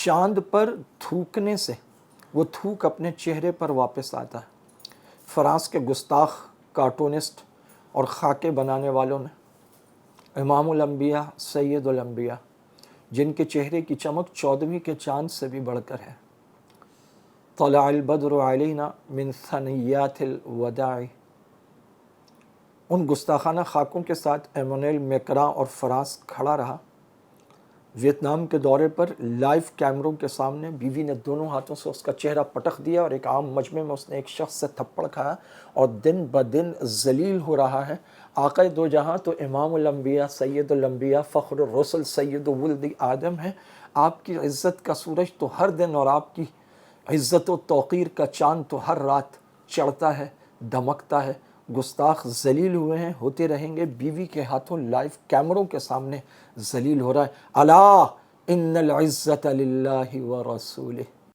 چاند پر تھوکنے سے وہ تھوک اپنے چہرے پر واپس آتا ہے۔ فرانس کے گستاخ کارٹونسٹ اور خاکے بنانے والوں نے امام الانبیاء سید الانبیاء جن کے چہرے کی چمک 14ویں کے چاند سے بھی بڑھ کر ہے، طلع البدر علینا من ثنیات الوداع، ان گستاخانہ خاکوں کے ساتھ ایمانوئل میکراں اور فرانس کھڑا رہا۔ ویتنام کے دورے پر لائیو کیمروں کے سامنے بیوی نے دونوں ہاتھوں سے اس کا چہرہ پٹخ دیا اور ایک عام مجمع میں اس نے ایک شخص سے تھپڑ کھایا اور دن بدن ذلیل ہو رہا ہے۔ آقا دو جہاں تو امام الانبیاء سید الانبیاء فخر الرسل سید ولد آدم ہے، آپ کی عزت کا سورج تو ہر دن اور آپ کی عزت و توقیر کا چاند تو ہر رات چڑھتا ہے، دمکتا ہے۔ گستاخ ذلیل ہوئے ہیں، ہوتے رہیں گے، بیوی کے ہاتھوں لائیو کیمروں کے سامنے ذلیل ہو رہا ہے۔ الا ان العزت للہ ورسولہ۔